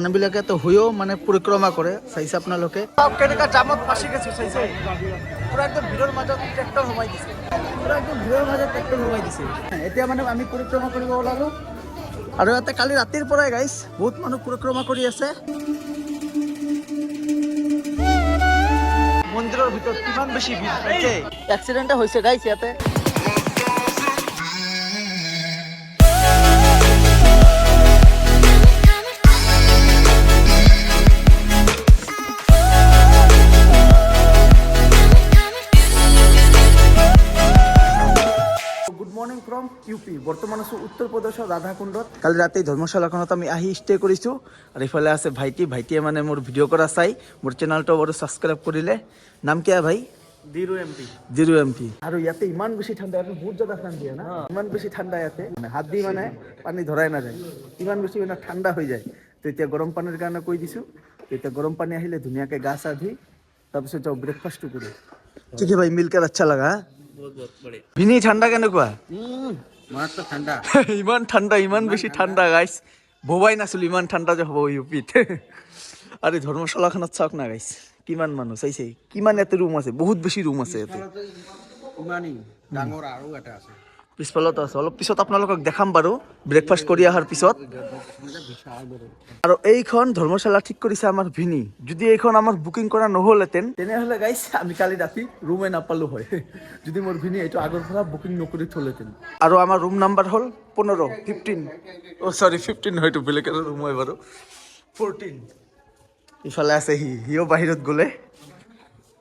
মানুহবিলাকে তো হৈও মানে পৰিক্ৰমা কৰে চাইছে আপোনালোকে কেনেকুৱা জামত ফাঁচি গৈছে চাইছে পুৰা একদম ভিৰৰ মাজত ট্ৰেক্টৰ সোমাই দিছে পুৰা একদম ভিৰৰ মাজত ট্ৰেক্টৰ সোমাই দিছে এতিয়া মানে আমি পৰিক্ৰমা কৰিব ওলালো আৰু ইয়াতে কালি ৰাতিৰ পৰাই গাইছ বহুত মানুহ পৰিক্ৰমা কৰি আছে মন্দিৰৰ ভিতৰত কিমান বেছি ভিৰ হৈছে এক্সিডেণ্ট হৈছে গাইছ ইয়াতে ফ্ৰম ইউপি বৰ্তমান আছো উত্তৰ প্ৰদেশৰ ৰাধাকুণ্ডত কালি ৰাতি ধৰ্মশালাখনত আমি আহি ষ্টে কৰিছো আৰু ইফালে আছে ভাইটিয়ে মানে মোৰ ভিডিঅ' কৰা চাই মোৰ চেনেলটো বাৰু ছাবস্ক্ৰাইব কৰিলে নাম কি ভাই জিৰো এমপি আৰু ইয়াতে ইমান বেছি ঠাণ্ডা বহুত জাগা ঠাণ্ডা না ইমান বেছি ঠাণ্ডা ইয়াতে মানে হাত দি মানে পানী ধৰাই নাযায় ইমান বেছি মানে ঠাণ্ডা হৈ যায় তো এতিয়া গৰম পানীৰ কাৰণে কৈ দিছো এতিয়া গৰম পানী আহিলে ধুনীয়াকৈ গা চা ধুই তাৰপিছত যাওঁ ব্ৰেকফাষ্টটো কৰি ঠিক আছে ভাই মিলকৰ আচ্ছা লগা ভিনি ঠাণ্ডা কেনেকুৱা ইমান ঠাণ্ডা ইমান বেছি ঠাণ্ডা গাইছ ভবাই নাছিলো ইমান ঠাণ্ডা যে হ'ব ইউপিত আৰু ধৰ্মশালাখনত চাওক না গাইছ কিমান মানুহ চাইছে কিমান ইয়াতে ৰুম আছে বহুত বেছি ৰুম আছে ইয়াতে পিছফালতো আছে অলপ পিছত আপোনালোকক দেখাম বাৰু ব্ৰেকফাষ্ট কৰি অহাৰ পিছত আৰু এইখন ধৰ্মশালা ঠিক কৰিছে আমাৰ ভিনি যদি এইখন আমাৰ বুকিং কৰা নহ'লহেঁতেন তেনেহ'লে গাইছ আমি কালি ৰাতি ৰুমে নাপালো হয় যদি মোৰ ভিনি এইটো আগৰ পৰা বুকিং নকৰি থ'লেহেঁতেন আৰু আমাৰ ৰুম নাম্বাৰ হ'ল 15 হয়তো বেলেগ এটা ৰুম হয় বাৰু 14 ইফালে আছে সিও বাহিৰত গ'লে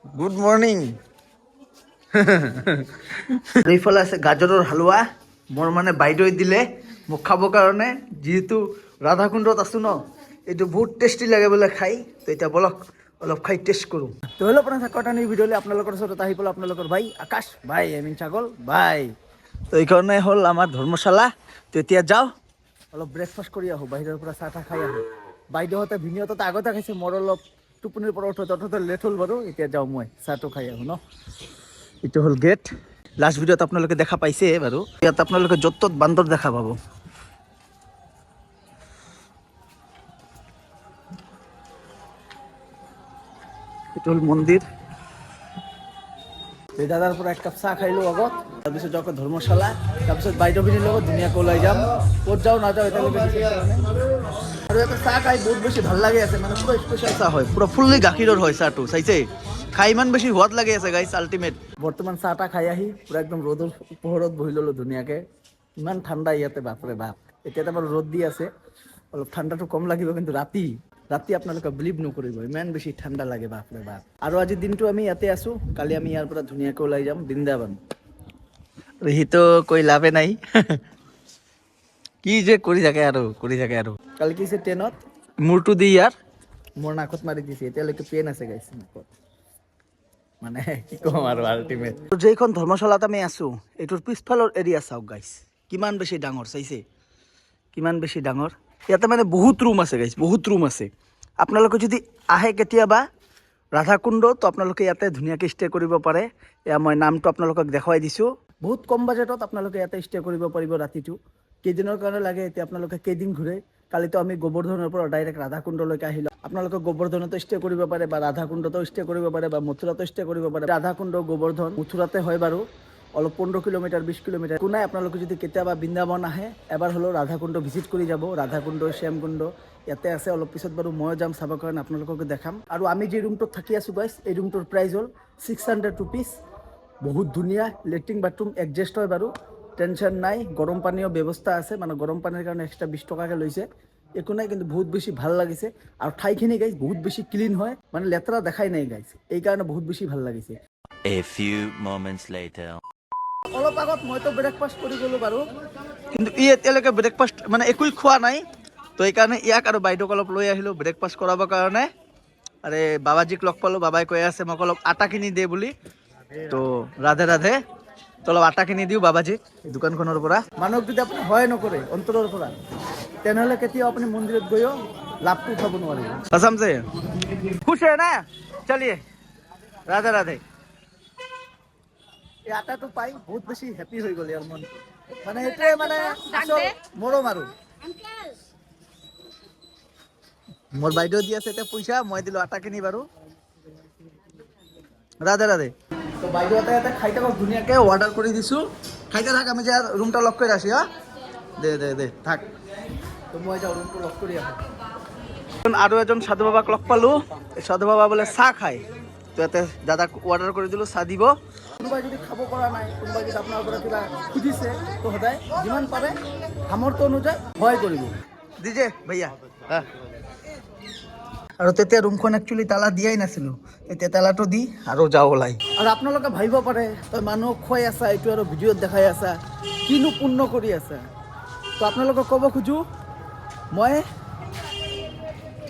গুড মৰ্ণিং এইফালে আছে গাজৰৰ হালোৱা মোৰ মানে বাইদেৱে দিলে মোক খাবৰ কাৰণে যিহেতু ৰাধাকুণ্ডত আছো ন এইটো বহুত টেষ্টি লাগে বোলে খাই তো এতিয়া বলক অলপ খাই টেষ্ট কৰোঁ তো হ'লে আপোনাৰ চাকটানি ভিডিঅ'লৈ আপোনালোকৰ ওচৰত আহি পেলাই আপোনালোকৰ ভাই আকাশ ভাই এমিন ছাগল ভাই তো এইকাৰণে হ'ল আমাৰ ধৰ্মশালা তো এতিয়া যাওঁ অলপ ব্ৰেকফাষ্ট কৰি আহোঁ বাহিৰৰ পৰা চাহ তাহ খাই আহোঁ বাইদেউহঁতে ভিনিহঁতে আগতে খাইছে মোৰ অলপ টোপনিৰ পৰা উঠোতে লেট হ'ল বাৰু এতিয়া যাওঁ মই চাহটো খাই আহোঁ ন এইটো হ'ল গেট লাষ্ট ভিডিঅ'ত আপোনালোকে দেখা পাইছে বাৰু ইয়াত আপোনালোকে য'ত ত'ত বান্দৰ দেখা পাব এইটো হ'ল মন্দিৰ এই দাদাৰ পৰা এক কাপ চাহ খাইলোঁ আগত তাৰপিছত যাওঁ ধৰ্মশালা তাৰপিছত বাইদেউ ভিনিৰ লগত ধুনীয়াকৈ ওলাই যাম ক'ত যাওঁ নাযাওঁ এতিয়ালৈকে আৰু এটা চাহ খাই বহুত বেছি ভাল লাগি আছে মানে পুৰা স্পেচিয়েল চাহ হয় পুৰা ফুল্লি গাখীৰৰ হয় চাহটো চাইছে খাই ইমান বেছি সোৱাদ লাগি আছে গাইছ আল্টিমেট বৰ্তমান চাহ তাহ খাই আহি পুৰা একদম ৰ'দৰ পোহৰত বহি ল'লোঁ ধুনীয়াকৈ ইমান ঠাণ্ডা ইয়াতে বাপৰে বাপ এতিয়াতো বাৰু ৰ'দ দি আছে অলপ ঠাণ্ডাটো কম লাগিব কিন্তু ৰাতি আপোনালোকে বিলিভ নকৰিব ইমান বেছি ঠাণ্ডা লাগে বাপৰে বাপ আৰু আজিৰ দিনটো আমি ইয়াতে আছোঁ কালি আমি ইয়াৰ পৰা ধুনীয়াকৈ ওলাই যাম বৃন্দাবন সিটো কৈ লাভে নাই কি যে কৰি থাকে আৰু কালি কি হৈছে ট্ৰেইনত মূৰটো দি ইয়াৰ মোৰ নাকত মাৰি দিছে এতিয়ালৈকে পেইন আছে গাইছে নাকত মানে কি ক'ম আৰু আল্টিমেট যেইখন ধৰ্মশালাত আমি আছোঁ এইটোৰ পিছফালৰ এৰিয়া চাওক গাইছ কিমান বেছি ডাঙৰ চাইছে কিমান বেছি ডাঙৰ ইয়াতে মানে বহুত ৰুম আছে গাইছ বহুত ৰুম আছে আপোনালোকে যদি আহে কেতিয়াবা ৰাধাকুণ্ড তো আপোনালোকে ইয়াতে ধুনীয়াকৈ ষ্টে কৰিব পাৰে এয়া মই নামটো আপোনালোকক দেখুৱাই দিছোঁ বহুত কম বাজেটত আপোনালোকে ইয়াতে ষ্টে কৰিব পাৰিব ৰাতিটো কেইদিনৰ কাৰণে লাগে এতিয়া আপোনালোকে কেইদিন ঘূৰে কালিতো আমি গোবৰ্ধনৰ পৰা ডাইৰেক্ট ৰাধাকুণ্ডলৈকে আহিলোঁ আপোনালোকে গোবৰ্ধনতো ষ্টে কৰিব পাৰে বা ৰাধাকুণ্ডতো ষ্টে কৰিব পাৰে বা মথুৰাতো ষ্টে কৰিব পাৰে ৰাধাকুণ্ড গোবৰ্ধন মথুৰাতে হয় বাৰু অলপ 15 কিলোমিটাৰ 20 কিলোমিটাৰ একো নাই আপোনালোকে যদি কেতিয়াবা বৃন্দাবন আহে এবাৰ হ'লেও ৰাধাকুণ্ড ভিজিট কৰি যাব ৰাধাকুণ্ড শ্যামকুণ্ড ইয়াতে আছে অলপ পিছত বাৰু ময়ো যাম চাবৰ কাৰণে আপোনালোকক দেখাম আৰু আমি যি ৰুমটোত থাকি আছোঁ গাইছ এই ৰুমটোৰ প্ৰাইচ হ'ল 600 ৰুপিজ বহুত ধুনীয়া লেট্ৰিন বাথৰুম এডজাষ্ট হয় বাৰু টেনশ্যন নাই গৰম পানীৰ ব্যৱস্থা আছে মানে গৰম পানীৰ কাৰণে এক্সট্ৰা 20 টকাকৈ লৈছে একো নাই কিন্তু বহুত বেছি ভাল লাগিছে আৰু ঠাইখিনি গাইছ বহুত বেছি ক্লিন হয় মানে লেতেৰা দেখাই নাই গাইছ এইকাৰণে বহুত বেছি ভাল লাগিছে A few moments later অলপ আগত মইতো ব্ৰেকফাষ্ট কৰি গ'লোঁ বাৰু কিন্তু এতিয়ালৈকে ব্ৰেকফাষ্ট মানে একোৱেই খোৱা নাই তো এইকাৰণে ইয়াক আৰু বাইদেউক অলপ লৈ আহিলোঁ ব্ৰেকফাষ্ট কৰাবৰ কাৰণে আৰে বাবাজীক লগ পালোঁ বাবাই কৈ আছে মোক অলপ আটা কিনি দে বুলি তো ৰাধে তো অলপ আটা কিনি দিওঁ বাবাজীক দোকানখনৰ পৰা মানুহক যদি আপুনি সহায় নকৰে অন্তৰৰ পৰা তেনেহ'লে কেতিয়াও আপুনি মন্দিৰত গৈও লাভটো উঠাব নোৱাৰিব কসম সে খুশ है ना चलिए राधे এই আটাটো পাই বহুত বেছি হেপি হৈ গ'ল ইয়াৰ মন মানে এইটোৱে মানে মৰম আৰু মোৰ বাইদেউ দি আছে এতিয়া পইচা, মই দিলোঁ আটা কিনি বাৰু। ৰাধে ৰাধে। তো বাইদেউ এটা খাই থাকক ধুনীয়াকৈ, অৰ্ডাৰ কৰি দিছোঁ। খাইতে থাক, আমি যে ৰুমটা লক কৰি আছোঁ। হা দে দে দে থাক। তো মই এতিয়া ৰুমটো লক কৰি আছোঁ। আৰু এজন সাধু বাবাক লগ পালোঁ। সাধু বাবা বোলে চাহ খায়। তো ইয়াতে দাদাক অৰ্ডাৰ কৰি দিলোঁ, চাহ দিব। কোনোবাই যদি খাব পৰা নাই, কোনোবাই যদি আপোনাৰ পৰা কিবা খুজিছে, তো সদায় যিমান পাৰে সামৰ্থ্য অনুযায়ী সহায় কৰিব। দিজে ভैया। আৰু তেতিয়া ৰুমখন একচুৱেলি তালা দিয়াই নাছিলোঁ। এতিয়া তালাটো দি আৰু যাওঁ ওলাই। আৰু আপোনালোকে ভাবিব পাৰে, তই মানুহক খুৱাই আছা, এইটো আৰু ভিডিঅ'ত দেখাই আছা, কিনো পুণ্য কৰি আছা। তো আপোনালোকক ক'ব খোজোঁ,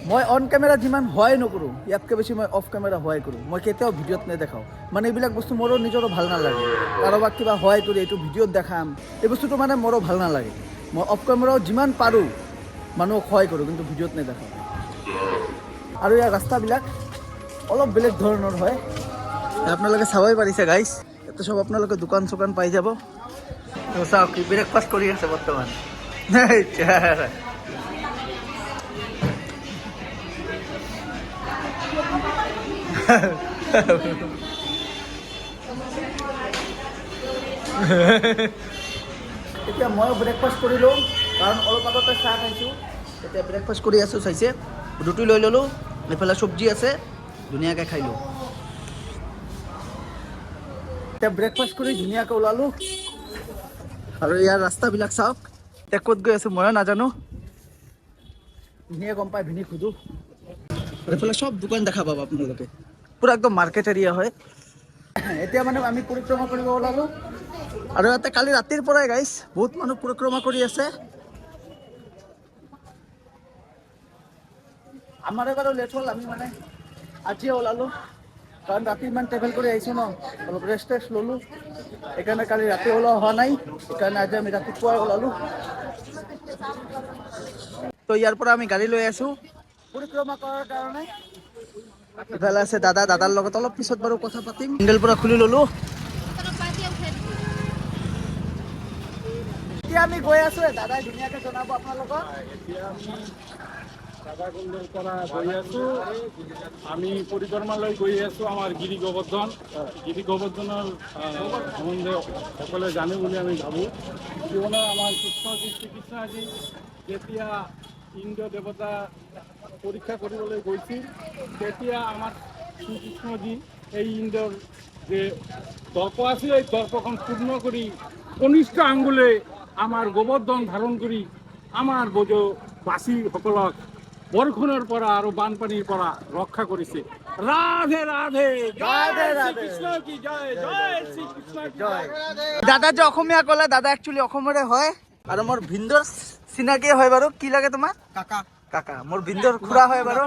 মই অন কেমেৰা যিমান সহায় নকৰোঁ, ইয়াতকৈ বেছি মই অফ কেমেৰা সহায় কৰোঁ। মই কেতিয়াও ভিডিঅ'ত নেদেখাওঁ, মানে এইবিলাক বস্তু মোৰো নিজৰো ভাল নালাগে। কাৰোবাক কিবা সহায় কৰি এইটো ভিডিঅ'ত দেখাম, এই বস্তুটো মানে মোৰো ভাল নালাগে। মই অফ কেমেৰাও যিমান পাৰোঁ মানুহক সহায় কৰোঁ, কিন্তু ভিডিঅ'ত নেদেখাওঁ। আৰু ইয়াৰ ৰাস্তাবিলাক অলপ বেলেগ ধৰণৰ হয়, আপোনালোকে চাবই পাৰিছে গাইজ। ইয়াতে চব আপোনালোকে দোকান চোকান পাই যাব। চাওক ব্ৰেকফাষ্ট কৰি আছে বৰ্তমান। এতিয়া ময়ো ব্ৰেকফাষ্ট কৰি লওঁ, কাৰণ অলপ আগতে চাহ খাইছোঁ। এতিয়া ব্ৰেকফাষ্ট কৰি আছোঁ, চাইছে ৰুটি লৈ ল'লোঁ, এইফালে চব্জি আছে, ধুনীয়াকৈ খাই লওঁ। এতিয়া ব্ৰেকফাষ্ট কৰি ধুনীয়াকৈ ওলালোঁ। আৰু ইয়াৰ ৰাস্তাবিলাক চাওক। এতিয়া ক'ত গৈ আছোঁ ময়ো নাজানো, ভিনিয়ে গম পায়, ভিনি সোধোঁ। এইফালে চব দোকান দেখা পাব আপোনালোকে, পূৰা একদম মাৰ্কেট এৰিয়া হয়। এতিয়া মানে আমি পৰিক্ৰমা কৰিব ওলালোঁ। আৰু ইয়াতে কালি ৰাতিৰ পৰাই গাইছ বহুত মানুহ পৰিক্ৰমা কৰি আছে। আমাৰ এবাৰো লেট হ'ল, আমি মানে আজিয়ে ওলালোঁ, কাৰণ ৰাতি ইমান ট্ৰেভেল কৰি আহিছোঁ ন, অলপ ৰেষ্ট ল'লোঁ। সেইকাৰণে কালি ৰাতি ওলোৱা হোৱা নাই, সেইকাৰণে আজি আমি ৰাতিপুৱাই ওলালোঁ। তো ইয়াৰ পৰা আমি গাড়ী লৈ আছোঁ পৰিক্ৰমা কৰাৰ কাৰণে। ইফালে আছে দাদা, দাদাৰ লগত অলপ পিছত বাৰু কথা পাতিম। হেণ্ডেল পৰা খুলি ল'লোঁ। এতিয়া আমি গৈ আছোঁ, দাদাই ধুনীয়াকৈ জনাব আপোনালোকক। দাদাকুণ্ডৰ পৰা গৈ আছোঁ, আমি পৰিক্ৰমালৈ গৈ আছোঁ আমাৰ গিৰি গোবৰ্ধন। গিৰি গোবৰ্ধনৰ সম্বন্ধে সকলোৱে জানে বুলি আমি ভাবোঁ। জীৱনৰ আমাৰ কৃষ্ণজী, শ্ৰীকৃষ্ণজী যেতিয়া ইন্দ্ৰ দেৱতা পৰীক্ষা কৰিবলৈ গৈছিল, তেতিয়া আমাৰ শ্ৰীকৃষ্ণজী এই ইন্দ্ৰৰ যে দৰ্প আছিল, এই দৰ্পখন পূৰ্ণ কৰি কনিষ্ঠ আঙ্গুলে আমাৰ গোবৰ্ধন ধাৰণ কৰি আমাৰ ব্ৰজবাসীসকলক বৰষুণৰ পৰা আৰু বানপানীৰ পৰা ৰক্ষা কৰিছে। ৰাধে ৰাধে, ৰাধে ৰাধে। শ্ৰীকৃষ্ণ কি জয়, জয় শ্ৰীকৃষ্ণ কি জয়। দাদা যে অসমীয়া ক'লে, দাদা একচুৱেলি অসমৰে হয়। আৰু মোৰ ভিন্দৰ চিনাকিয়ে হয় বাৰু। কি লাগে তোমাৰ? কাকা। কাকা মোৰ ভিন্দৰ খুৰা হয় বাৰু।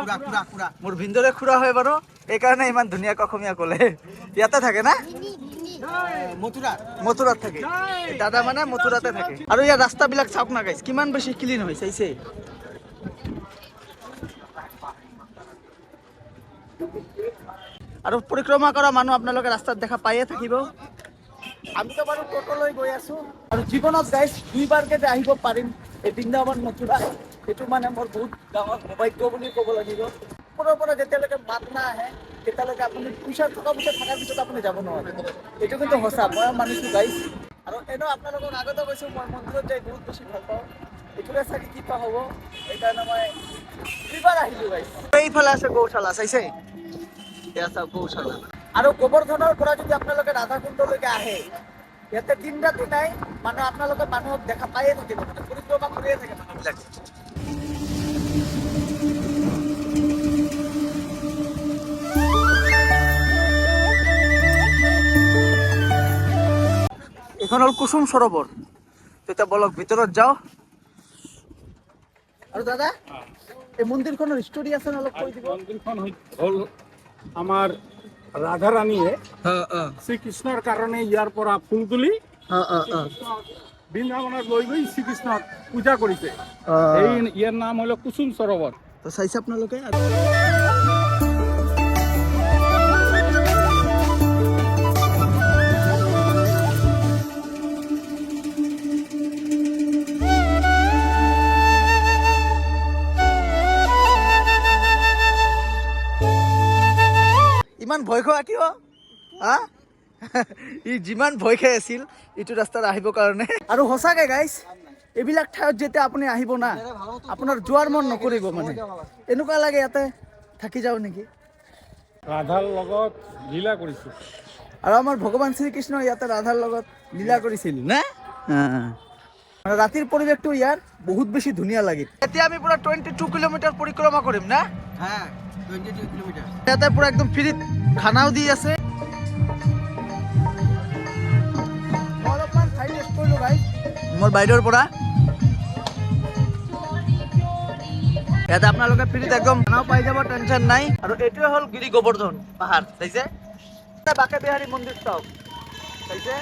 মোৰ ভিন্দৰে খুৰা হয় বাৰু, এইকাৰণে ইমান ধুনীয়াকৈ অসমীয়া ক'লে। ইয়াতে থাকে না? মথুৰাত থাকে। দাদা মানে মথুৰাতে থাকে। আৰু ইয়াৰ ৰাস্তাবিলাক চাওক না গাইছ, কিমান বেছি ক্লিন হৈ চাইছে। আৰু পৰিক্ৰমা কৰা মানুহ আপোনালোকে ৰাস্তাত দেখা পায়ে থাকিব। আমিতো বাৰু টোটো লৈ গৈ আছোঁ। আৰু জীৱনত গাইছ দুইবাৰকে যে আহিব পাৰিম এই বৃন্দাবন মথুৰা, সেইটো মানে মোৰ বহুত ডাঙৰ সৌভাগ্য বুলি ক'ব লাগিব। ওপৰৰ পৰা যেতিয়ালৈকে মাত নাহে, তেতিয়ালৈকে আপুনি পইচা টকা পইচা থকাৰ পিছত আপুনি যাব নোৱাৰে। এইটো কিন্তু সঁচা, মই মানিছোঁ গাইছ। আৰু এনেও আপোনালোকক আগতে কৈছোঁ, মই মন্দিৰত যাই বহুত বেছি ভাল পাওঁ। এইটোৰে চাগে কিবা হ'ব, সেইকাৰণে মই দুইবাৰ আহিলোঁ গাইছ। এইফালে আছে গৌশালা, চাইছে? গৌশালা। আৰু গোবৰ্ধনৰ পৰা যদি আপোনালোকে ৰাধাকুণ্ডলৈকে আহে, ইয়াতে দিন ৰাতি নাই, মানে আপোনালোকে মানুহক দেখা পায়ে থাকিব, মানে পৰিক্ৰমা কৰিয়ে থাকে মানুহবিলাক। এইখন হ'ল কুসুম সৰোবৰ। তেতিয়া বলক ভিতৰত যাওঁ। আৰু দাদা এই মন্দিৰখনৰ হিষ্টৰী আছে অলপ কৈ দিব। মন্দিৰখন হ'ল আমাৰ ৰাধা ৰাণীয়ে শ্ৰীকৃষ্ণৰ কাৰণে ইয়াৰ পৰা ফুল তুলি বৃন্দাবনত লৈ গৈ শ্ৰীকৃষ্ণক পূজা কৰিছে। ইয়াৰ নাম হ'ল কুসুম সৰোবৰ। তো চাইছে আপোনালোকে। ইমান ভয় খোৱা কিয় হা ই যিমান ভয় খাই আছিল এইটো ৰাস্তাত আহিবৰ কাৰণে আৰু সঁচাকৈ গাইছ এইবিলাক ঠাইত যেতিয়া আপুনি আহিব না আপোনাৰ যোৱাৰ মন নকৰিব মানে এনেকুৱা লাগে ইয়াতে থাকি যাওঁ নেকি ৰাধাৰ লগত লীলা কৰিছোঁ আৰু আমাৰ ভগৱান শ্ৰীকৃষ্ণ ইয়াতে ৰাধাৰ লগত লীলা কৰিছিল না মানে ৰাতিৰ পৰিৱেশটো ইয়াৰ বহুত বেছি ধুনীয়া লাগে এতিয়া আমি পুৰা 22 কিলোমিটাৰ পৰিক্ৰমা কৰিম না হ্যাঁ 22 কিলোমিটাৰ ইয়াতে পুৰা একদম ফ্ৰীত খানাও দি আছে অলপমান ঠাই টেষ্ট কৰিলোঁ গাইছ মোৰ বাইদেউৰ পৰা ইয়াতে আপোনালোকে ফ্ৰীত একদম খানাও পাই যাব টেনশ্যন নাই আৰু এইটোৱে হ'ল গিৰি গোবৰ্ধন পাহাৰ চাইছে বাকে বিহাৰী মন্দিৰ চাওক চাইছে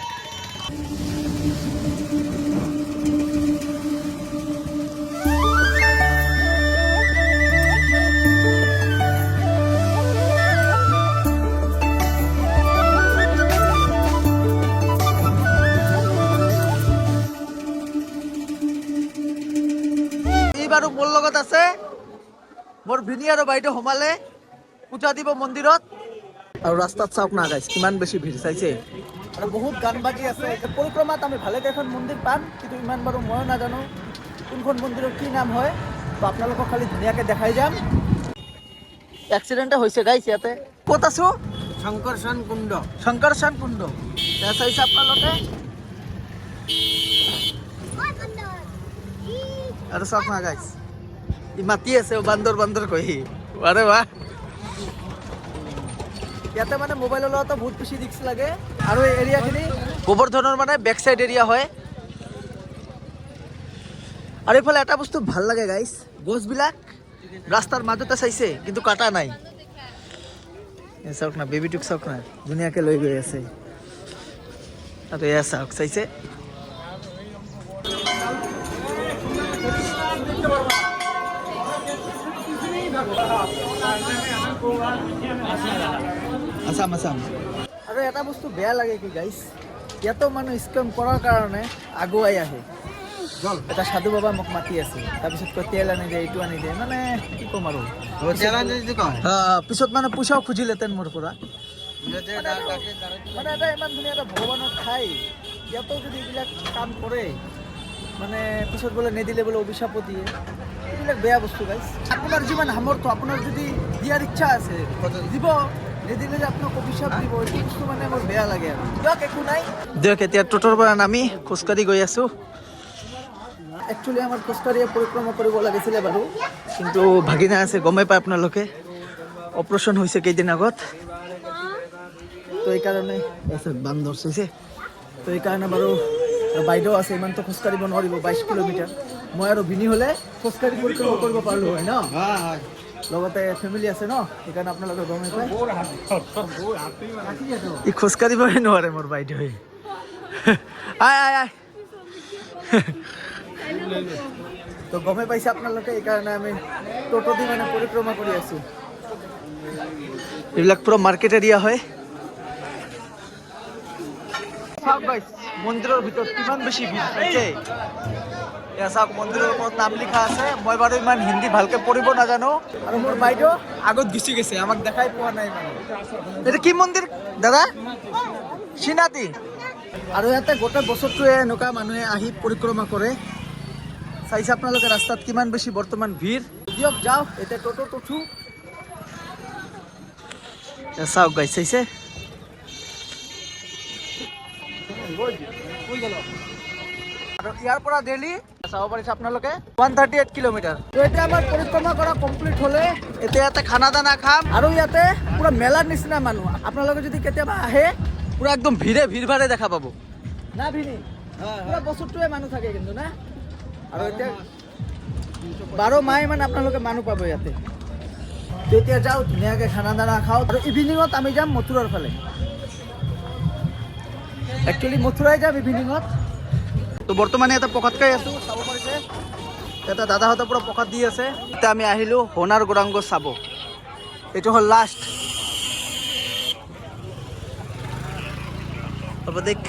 এইবাৰো মোৰ লগত আছে মোৰ ভিনী আৰু বাইদেউ সোমালে পূজা দিব মন্দিৰত আৰু ৰাস্তাত চাওক না গাইছ কিমান বেছি ভিৰ চাইছে আৰু বহুত গান বাজি আছে পৰিক্ৰমাত আমি ভালে কেইখন মন্দিৰ পাম কিন্তু ইমান বাৰু ময়ো নাজানো কোনখন মন্দিৰৰ কি নাম হয় তো আপোনালোকক খালি ধুনীয়াকৈ দেখাই যাম এক্সিডেণ্ট হৈছে গাইছ ইয়াতে ক'ত আছো শঙ্করশন কুণ্ড শংকৰশান কুণ্ড এয়া চাইছে আপোনালোকে আৰু চাওক না গাইছ ই মাতি আছে বান্দৰ বান্দৰ কৈ আৰে বাহ ইয়াতে মানে মোবাইলৰ লগতো বহুত বেছি ৰিক্স লাগে আৰু এই এৰিয়াখিনি গোবৰ্ধনৰ মানে বেক চাইড এৰিয়া হয় আৰু এইফালে এটা বস্তু ভাল লাগে গাইছ গছবিলাক ৰাস্তাৰ মাজতে চাইছে কিন্তু কাটা নাই চাওক না বেবিটোক চাওক না ধুনীয়াকৈ লৈ গৈ আছে আৰু এয়া চাওক চাইছে আসাম আসাম আৰু এটা বস্তু বেয়া লাগে কি গাইছ ইয়াতো মানুহ স্কেম কৰাৰ কাৰণে আগুৱাই আহে এটা সাধু বাবা মোক মাতি আছে তাৰপিছত কৈ তেল আনি দিয়ে এইটো আনি দিয়ে মানে কি ক'ম আৰু পিছত মানে পইচাও খুজিলেহেঁতেন মোৰ পৰা মানে এটা ইমান ধুনীয়া এটা ভগৱানৰ ঠাই ইয়াতো যদি এইবিলাক কাম কৰে মানে পিছত বোলে নিদিলে বোলে অভিশাপো দিয়ে এইবিলাক বেয়া বস্তু গাইছ আপোনাৰ যিমান সামৰ্থ্য আপোনাৰ যদি দিয়াৰ ইচ্ছা আছে দিব নিদিলে যে আপোনাক অভিশাপ দিব এইটো বস্তু মানে মোৰ বেয়া লাগে আৰু দিয়ক একো নাই দিয়ক এতিয়া টোটোৰ পৰা নামি খোজকাঢ়ি গৈ আছোঁ একচুৱেলি আমাৰ খোজকাঢ়িয়ে পৰিক্ৰমা কৰিব লাগিছিলে বাৰু কিন্তু ভাগিনা আছে গমেই পায় আপোনালোকে অপাৰেশ্যন হৈছে কেইদিন আগত তো এইকাৰণে বান্দৰ চাইছে তো এইকাৰণে বাৰু বাইদেউ আছে ইমানটো খোজকাঢ়িব নোৱাৰিব 22 কিলোমিটাৰ মই আৰু ভিনি হ'লে খোজকাঢ়ি পৰিক্ৰমা কৰিব পাৰিলোঁ হয় ন লগতে ফেমিলি আছে ন সেইকাৰণে আপোনালোকে গমেই পায় ই খোজকাঢ়িবই নোৱাৰে মোৰ বাইদেৱে আয় আয় আয় তো গমেই পাইছে আপোনালোকে এইকাৰণে আমি টোটো দি মানে পৰিক্ৰমা কৰি আছোঁ এইবিলাক পুৰা মাৰ্কেট এৰিয়া হয় চাওক গাইছ মন্দিৰৰ ভিতৰত কিমান বেছি ভিৰ হৈছে এয়া চাওক মন্দিৰৰ ওপৰত নাম লিখা আছে মই বাৰু ইমান হিন্দী ভালকৈ পঢ়িব নাজানো আৰু মোৰ বাইদেউ আগত গুচি গৈছে আমাক দেখাই পোৱা নাই মানে এইটো কি মন্দিৰ দাদা চিনাতি আৰু ইয়াতে গোটেই বছৰটোৱে এনেকুৱা মানুহে আহি পৰিক্ৰমা কৰে চাইছে আপোনালোকে ৰাস্তাত কিমান বেছি বৰ্তমান ভিৰ দিয়ক যাওঁ এতিয়া টোটোত উঠো চাওক গাইছ চাইছে আৰু ইয়াৰ পৰা ডেইলি চাব পাৰিছে আপোনালোকে 138 কিলোমিটাৰ তো এতিয়া আমাৰ পৰিক্ৰমা কৰা কমপ্লিট হ'লে এতিয়া ইয়াতে খানা দানা খাম আৰু ইয়াতে পুৰা মেলাৰ নিচিনা মানুহ আপোনালোকে যদি কেতিয়াবা আহে পুৰা একদম ভিৰ ভাৰে দেখা পাব না ভিনি পুৰা বছৰটোৱে মানুহ থাকে কিন্তু না আৰু এতিয়া 12 মাহ মানে আপোনালোকে মানুহ পাব ইয়াতে তো এতিয়া যাওঁ ধুনীয়াকৈ খানা দানা খাওঁ আৰু ইভিনিঙত আমি যাম মথুৰাৰ ফালে একচুৱেলি মথুৰাই যাম ইভিনিঙত তো বৰ্তমানে এটা প্ৰসাদ খাই আছোঁ চাব পাৰিছে এটা দাদাহঁতে পুৰা প্ৰসাদ দি আছে এতিয়া আমি আহিলোঁ সোণাৰ গৌৰাংগ চাব এইটো হ'ল লাষ্ট হ'ব দেখ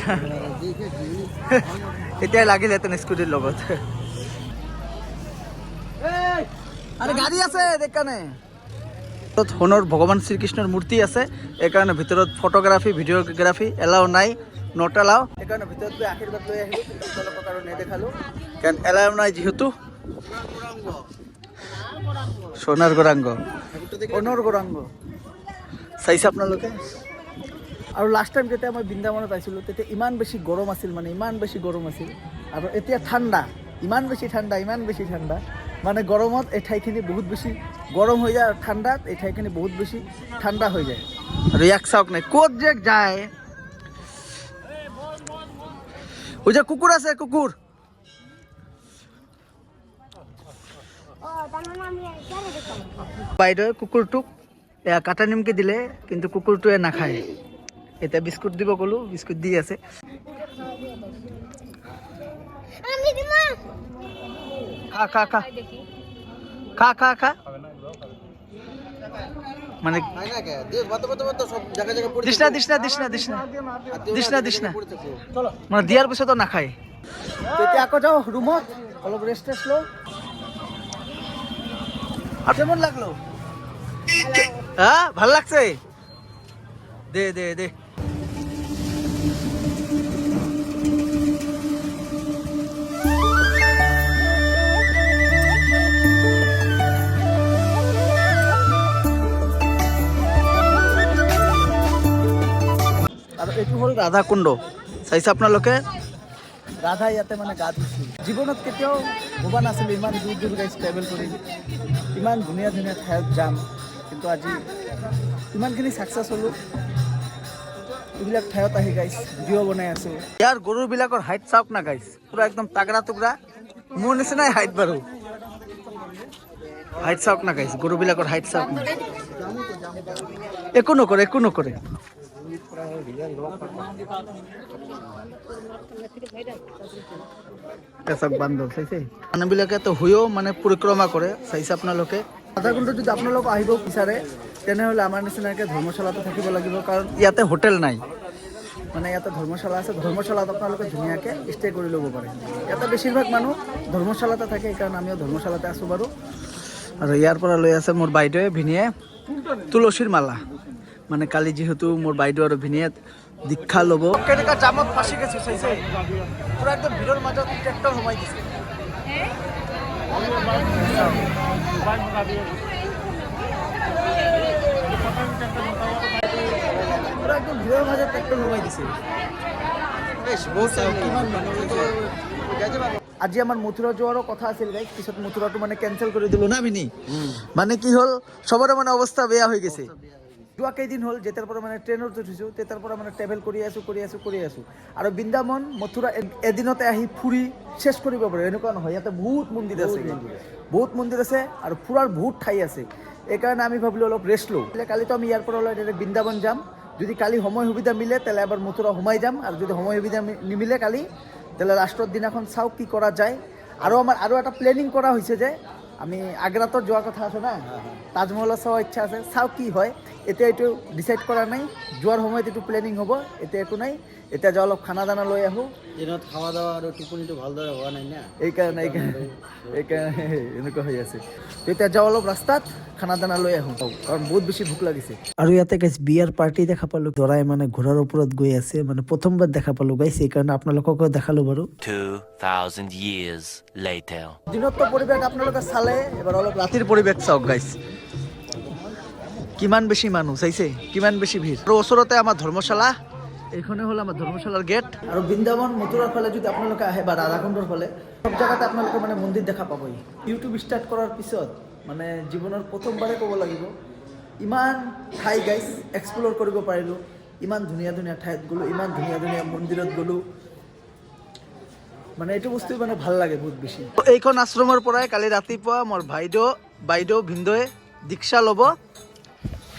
এতিয়াই লাগিলহেঁতেন স্কুটিৰ লগত আৰে গাড়ি আছে দেখানে সোণৰ ভগৱান শ্ৰীকৃষ্ণৰ মূৰ্তি আছে, এইকাৰণে ভিতৰত ফটোগ্ৰাফী ভিডিঅ'গ্ৰাফী এলাও নাই, নট এলাও। সেইকাৰণে ভিতৰত গৈ আশীৰ্বাদ লৈ আহিলোঁ, কিন্তু তেওঁলোকক আৰু নেদেখালোঁ কাৰণ এলাও নাই যিহেতু। সোণৰ গৌৰাংগ, সোণৰ গৌৰাংগ চাইছে আপোনালোকে। আৰু লাষ্ট টাইম যেতিয়া মই বৃন্দাবনত আহিছিলোঁ তেতিয়া ইমান বেছি গৰম আছিল, মানে ইমান বেছি গৰম আছিল। আৰু এতিয়া ঠাণ্ডা, ইমান বেছি ঠাণ্ডা, ইমান বেছি ঠাণ্ডা, মানে গৰমত এই ঠাইখিনি বহুত বেছি গৰম হৈ যায় আৰু ঠাণ্ডাত এই ঠাইখিনি বহুত বেছি ঠাণ্ডা হৈ যায়। আৰু ইয়াক চাওক নাই ক'ত যে যায়। ওই যে কুকুৰ আছে, কুকুৰ। বাইদেৱে কুকুৰটোক এয়া কাটা নিমকি দিলে, কিন্তু কুকুৰটোৱে নাখায়। এতিয়া বিস্কুট দিব ক'লো, বিস্কুট দি আছে। খা খা খা খা খা খা মানে দিস না দিস না দিস না দিস না দিস না দিস না মানে দিয়াৰ পিছতো নাখায়। তেতিয়া আকৌ যাওঁ ৰুমত, অলপ ৰেষ্ট টেষ্ট লওঁ। কেমন লাগলো? হ্যাঁ ভাল লাগছে? দে দে দে। আৰু এইটো হ'ল ৰাধা কুণ্ড, চাইছে আপোনালোকে? ৰাধা ইয়াতে মানে গা ধুইছিল। জীৱনত কেতিয়াও ভবা নাছিলোঁ ইমান দূৰ দূৰ গাইজ ট্ৰেভেল কৰি ইমান ধুনীয়া ধুনীয়া ঠাইত যাম, কিন্তু আজি ইমানখিনি ছাকচেছ হ'লোঁ। এইবিলাক ঠাইত আহি গাইজ ভিডিঅ' বনাই আছোঁ। ইয়াৰ গৰুবিলাকৰ হাইট চাওক না গাইজ, পূৰা একদম তাগৰা টুকৰা, মোৰ নিচিনাই হাইট বাৰু। হাইট চাওক না গাইজ, গৰুবিলাকৰ হাইট চাওক না। একো নকৰে, একো নকৰে। বান্ধৱ চাইছে মানুহবিলাকে তো হৈও মানে পৰিক্ৰমা কৰে, চাইছে আপোনালোকে। ৰাধাকুণ্ড যদি আপোনালোক আহিব বিচাৰে তেনেহ'লে আমাৰ নিচিনাকৈ ধৰ্মশালাটো থাকিব লাগিব, কাৰণ ইয়াতে হোটেল নাই। মানে ইয়াতে ধৰ্মশালা আছে, ধৰ্মশালাত আপোনালোকে ধুনীয়াকৈ ষ্টে কৰি ল'ব পাৰে। ইয়াতে বেছিভাগ মানুহ ধৰ্মশালাতে থাকে, সেইকাৰণে আমিও ধৰ্মশালাতে আছোঁ বাৰু। আৰু ইয়াৰ পৰা লৈ আছে মোৰ বাইদেৱে ভিনিয়ে তুলসীৰ মালা, মানে কালি যিহেতু মোৰ বাইদেউ আৰু ভিনিয়ে দীক্ষা ল'ব। কেনেকুৱা জামত ফাঁচি গৈছে চাইছে, পুৰা একদম ভিৰৰ মাজত ট্ৰেক্টৰ সোমাই দিছে। পুৰা একদম ভিৰৰ মাজত ট্ৰেক্টৰ সোমাই দিছে। আজি আমাৰ মথুৰা যোৱাৰো কথা আছিল গাইজ, পিছত মথুৰাটো মানে কেঞ্চেল কৰি দিলোঁ না ভিনি। মানে কি হ'ল, চবৰে মানে অৱস্থা বেয়া হৈ গৈছে। যোৱা কেইদিন হ'ল যেতিয়াৰ পৰা মানে ট্ৰেইনত উঠিছোঁ তেতিয়াৰ পৰা মানে ট্ৰেভেল কৰি আছোঁ। আৰু বৃন্দাবন মথুৰা এদিনতে আহি ফুৰি চেছ কৰিব পাৰে এনেকুৱা নহয়। ইয়াতে বহুত মন্দিৰ আছে, বহুত মন্দিৰ আছে আৰু ফুৰাৰ বহুত ঠাই আছে। এইকাৰণে আমি ভাবিলোঁ অলপ ৰেষ্ট লওঁ। কালিতো আমি ইয়াৰ পৰা ওলাই ডাইৰেক্ট বৃন্দাবন যাম। যদি কালি সময় সুবিধা মিলে তেলে এবাৰ মথুৰা সোমাই যাম, আৰু যদি সময় সুবিধা নিমিলে কালি তেলে লাষ্টৰ দিনাখন চাওঁ কি কৰা যায়। আৰু আমাৰ আৰু এটা প্লেনিং কৰা হৈছে যে আমি আগ্ৰাতো যোৱাৰ কথা আছে না, তাজমহলত চোৱাৰ ইচ্ছা আছে, চাওঁ কি হয়। এতিয়া এইটো ডিচাইড কৰা নাই, যোৱাৰ সময়ত এইটো প্লেনিং হ'ব। এতিয়া একো নাই, এতিয়া যাওঁ অলপ খানা দানা লৈ আহোঁ। দিনত খাৱা দাৱা আৰু টোপনিটো ভালদৰে হোৱা নাই না, এইকাৰণে এনেকুৱা হৈ আছে। এতিয়া যাওঁ অলপ ৰাস্তাত খানা দানা লৈ আহোঁ, কাৰণ বহুত বেছি ভোক লাগিছে। আৰু ইয়াতে গাইছ বিয়াৰ পাৰ্টি দেখা পালোঁ, দৰাই মানে ঘোঁৰাৰ ওপৰত গৈ আছে, মানে প্ৰথমবাৰ দেখা পালোঁ গাইছ, সেইকাৰণে আপোনালোককো দেখালোঁ বাৰু। 2000 years later. দিনততো পৰিৱেশ আপোনালোকে চালে, এবাৰ অলপ ৰাতিৰ পৰিৱেশ চাওক গাইছ। কিমান বেছি মানুহ চাইছে, কিমান বেছি ভিৰ। আৰু ওচৰতে আমাৰ ধৰ্মশালা, এইখনে হ'ল আমাৰ ধৰ্মশালাৰ গেট। আৰু বৃন্দাবন মথুৰাৰ ফালে যদি আপোনালোকে আহে বা ৰাধাকুণ্ডৰ ফালে, সব জেগাতে আপোনালোকে মানে মন্দিৰ দেখা পাবই। ইউটিউব ষ্টাৰ্ট কৰাৰ পিছত মানে জীৱনৰ প্ৰথমবাৰে ক'ব লাগিব ইমান ঠাই গাইছ এক্সপ্ল'ৰ কৰিব পাৰিলোঁ। ইমান ধুনীয়া ধুনীয়া ঠাইত গ'লোঁ, ইমান ধুনীয়া ধুনীয়া মন্দিৰত গ'লোঁ। মানে এইটো বস্তু মানে ভাল লাগে বহুত বেছি। এইখন আশ্ৰমৰ পৰাই কালি ৰাতিপুৱা মোৰ বাইদেউ ভিনদৈ দীক্ষা ল'ব,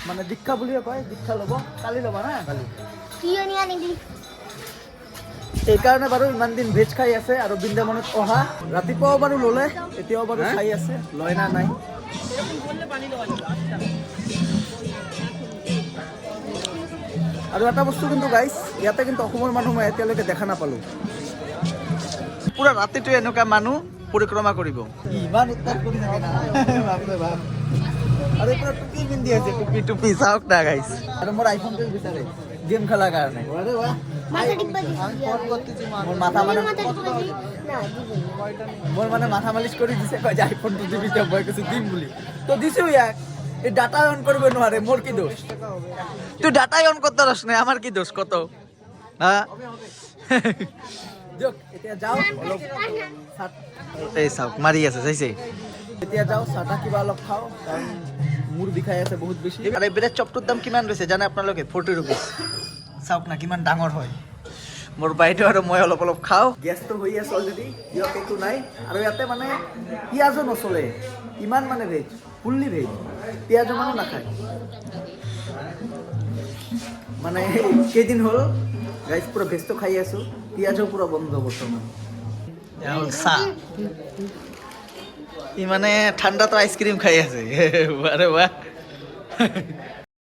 মানে দীক্ষা বুলিয়ে কয়, দীক্ষা ল'ব। কালি ল'বা না? কালি এইকাৰণে বাৰু ইমান দিন ভেজ খাই আছে। আৰু বৃন্দাবনত অহা ৰাতিপুৱাও বাৰু ল'লে, এতিয়াও বাৰু খাই আছে, লয় না নাই। আৰু এটা বস্তু কিন্তু গাইছ, ইয়াতে কিন্তু অসমৰ মানুহ মই এতিয়ালৈকে দেখা নাপালোঁ। পুৰা ৰাতিটো এনেকুৱা মানুহ পৰিক্ৰমা কৰিব, ইমান উৎপাত কৰি থাকে না, বাপৰে বাপ। আরে পুরো টুপি পিন্ধি আছে টুপি চাওক না গাইস আরে মোর আইফোন তো বিচারে গেম খেলার কারণে আরে বাহ মাথা টিপা দিছি আমি ফোন করতেছি মোর মাথা মানে মাথা টিপা দিছি না দিবেন মোর মানে মাথা মালিশ করে দিছে কয় যে আইফোন তো দিবি তো বয় কিছু দিম বলি তো দিছো এক এই ডাটা অন করবে না আরে মোর কি দোষ তুই ডাটাই অন করতে পারছ না আমার কি দোষ কত হ্যাঁ যোগ এটা যাও অলপ এই সব মারি আছে চাইছে এতিয়া যাও চাটা কিবা অলপ খাও কারণ মূৰ বিষাই আছে বহুত বেছি আৰে ব্ৰেড চপটোৰ দাম কিমান লৈছে জানে আপোনালোকে 40 रुपीस চাওক না কিমান ডাঙৰ হয় মোৰ বাইটো আৰু মই অলপ অলপ খাও গেছটো হৈ আছে অলৰেডি ইয়াত একো নাই আৰু ইয়াতে মানে পিয়াজো নচলে ইমান মানে ভেজ ফুল্লি ভেজ পিয়াজো মানে নাখায় মানে কেইদিন হ'ল গাইজ পুরো ভেজটো খাই আছো পিয়াজও পুরো বন্ধ বর্তমান এখন চাহ ই মানে ঠান্ডা তো আইসক্রিম খাই আছে আরে বাহ